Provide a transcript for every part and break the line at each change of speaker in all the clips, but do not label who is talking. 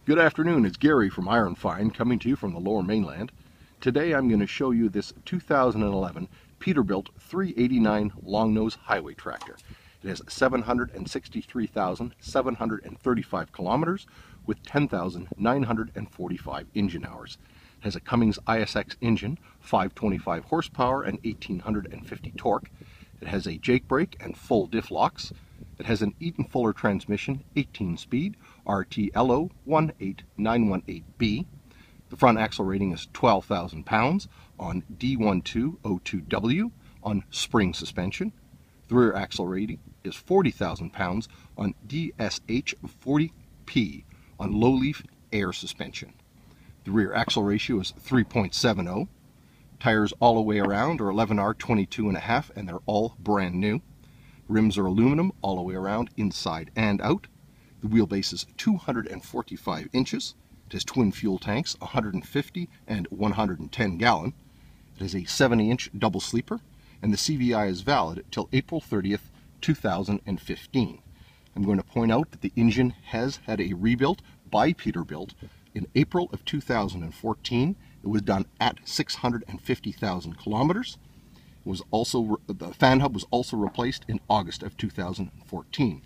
Good afternoon, it's Gary from Iron Find coming to you from the Lower Mainland. Today I'm going to show you this 2011 Peterbilt 389 long-nose highway tractor. It has 763,735 kilometers with 10,945 engine hours. It has a Cummins ISX engine, 525 horsepower and 1,850 torque. It has a Jake brake and full diff locks. It has an Eaton Fuller transmission, 18-speed, RTLO 18918B. The front axle rating is 12,000 pounds on D1202W on spring suspension. The rear axle rating is 40,000 pounds on DSH40P on low-leaf air suspension. The rear axle ratio is 3.70. Tires all the way around are 11R 22.5, and they're all brand new. Rims are aluminum all the way around, inside and out. The wheelbase is 245 inches. It has twin fuel tanks, 150 and 110 gallon. It has a 70-inch double sleeper, and the CVI is valid till April 30th, 2015. I'm going to point out that the engine has had a rebuild by Peterbilt in April of 2014. It was done at 650,000 kilometers. The fan hub was also replaced in August of 2014.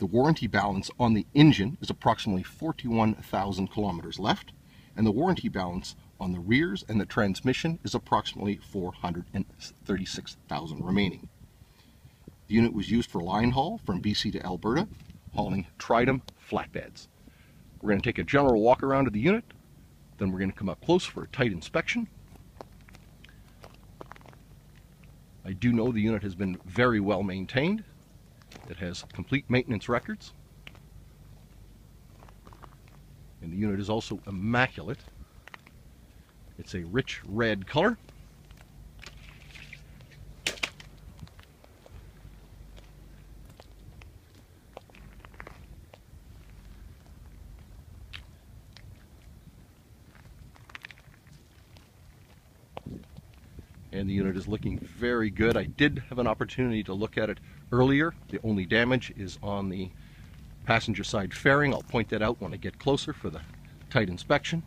The warranty balance on the engine is approximately 41,000 kilometers left, and the warranty balance on the rears and the transmission is approximately 436,000 remaining. The unit was used for line haul from BC to Alberta, hauling Tridem flatbeds. We're going to take a general walk around of the unit, then we're going to come up close for a tight inspection. I do know the unit has been very well maintained. It has complete maintenance records. And the unit is also immaculate. It's a rich red color. And the unit is looking very good. I did have an opportunity to look at it earlier. The only damage is on the passenger side fairing. I'll point that out when I get closer for the tight inspection.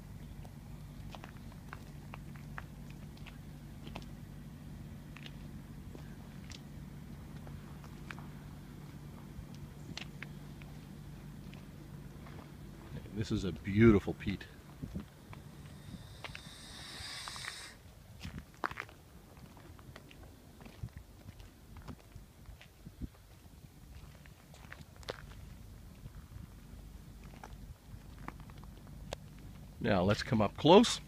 This is a beautiful Pete. Now let's come up close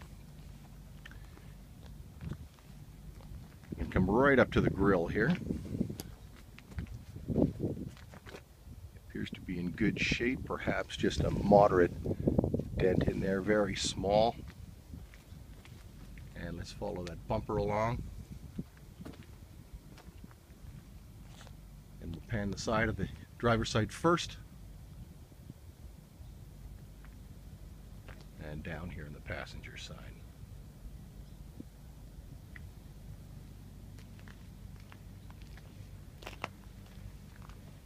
and come right up to the grill here. It appears to be in good shape, perhaps just a moderate dent in there, very small. And let's follow that bumper along. And we'll pan the side of the driver's side first. And down here in the passenger side.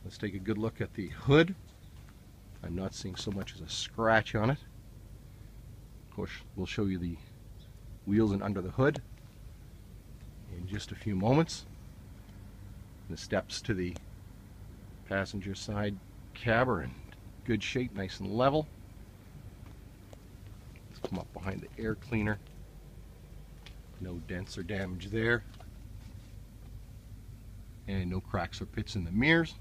Let's take a good look at the hood. I'm not seeing so much as a scratch on it. Of course, we'll show you the wheels and under the hood in just a few moments. The steps to the passenger side cab are in good shape, nice and level. Come up behind the air cleaner. No dents or damage there. And no cracks or pits in the mirrors.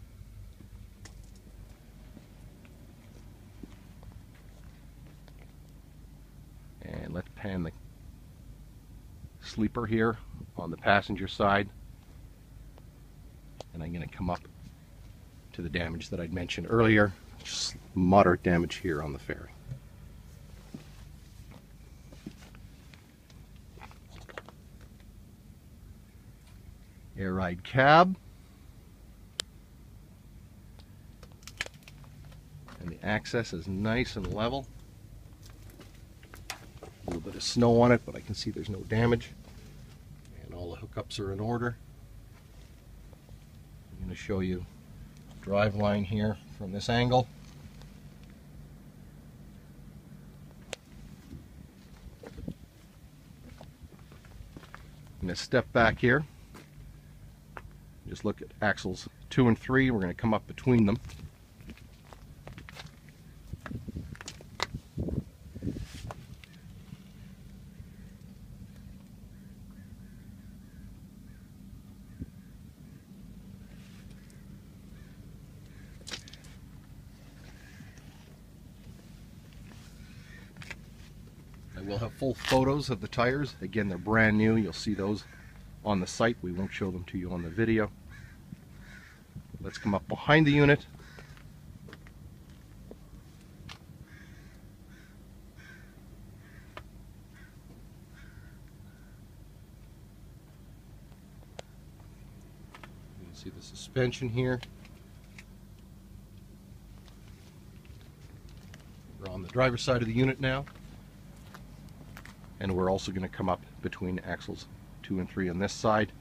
And let's pan the sleeper here on the passenger side. And I'm going to come up to the damage that I'd mentioned earlier. Just moderate damage here on the fairing. Air ride cab, and the access is nice and level. A little bit of snow on it, but I can see there's no damage, and all the hookups are in order. I'm going to show you drive line here from this angle. I'm going to step back here. Just look at axles 2 and 3. We're going to come up between them. We'll have full photos of the tires. Again, they're brand new. You'll see those on the site. We won't show them to you on the video. Let's come up behind the unit. You can see the suspension here. We're on the driver's side of the unit now. And we're also going to come up between axles 2 and 3 on this side.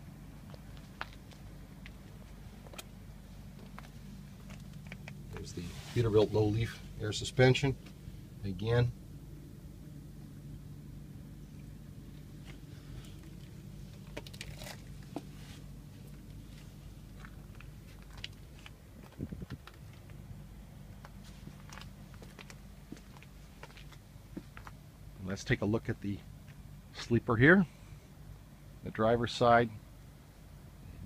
There's the Peterbilt low leaf air suspension again. Let's take a look at the sleeper here. The driver's side,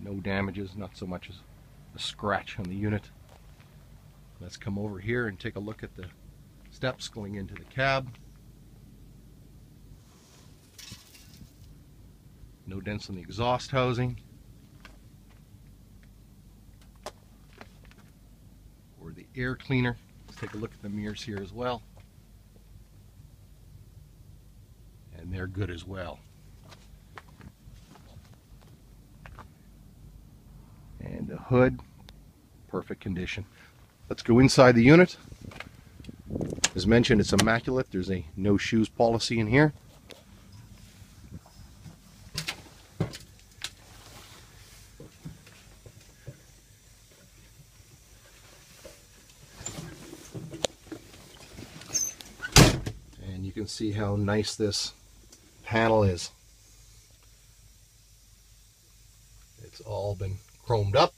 no damages, not so much as a scratch on the unit. Let's come over here and take a look at the steps going into the cab. No dents on the exhaust housing or the air cleaner. Let's take a look at the mirrors here as well. And they're good as well. And the hood, perfect condition. Let's go inside the unit. As mentioned, it's immaculate. There's a no shoes policy in here. And you can see how nice this panel is. It's all been chromed up.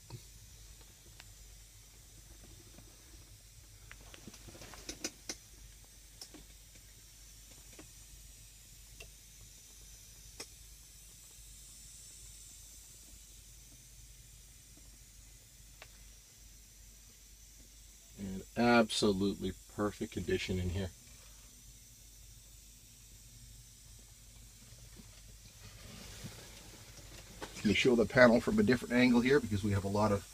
And absolutely perfect condition in here. I'm going to show the panel from a different angle here because we have a lot of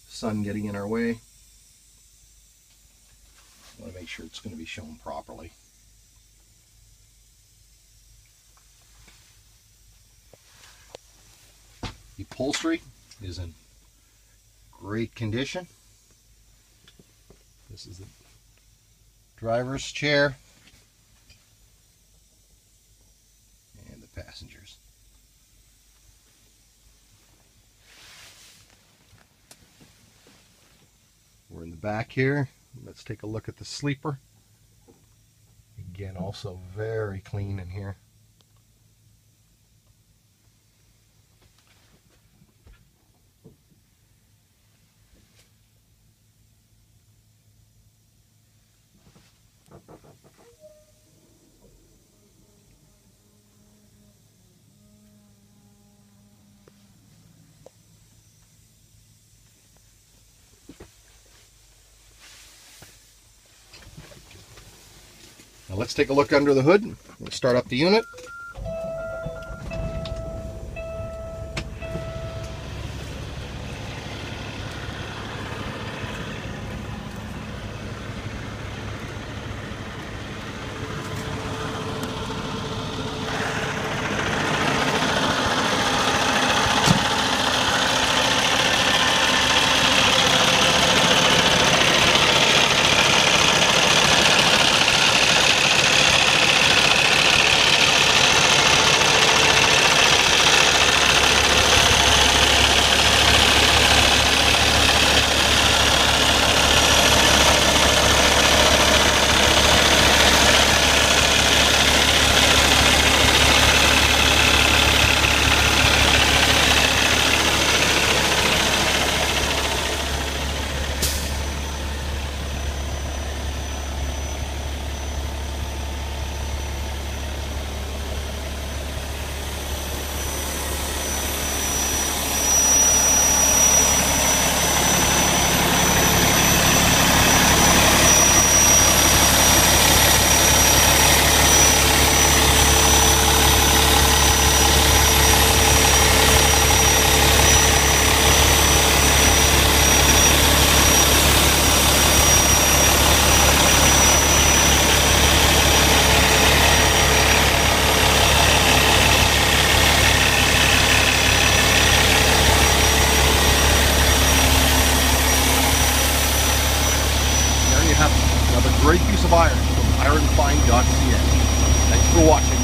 sun getting in our way. I want to make sure it's going to be shown properly. The upholstery is in great condition. This is the driver's chair and the passengers. We're in the back here. Let's take a look at the sleeper. Again, also very clean in here. Now let's take a look under the hood. We'll start up the unit. Another great piece of iron from ironfine.ca. Thanks for watching.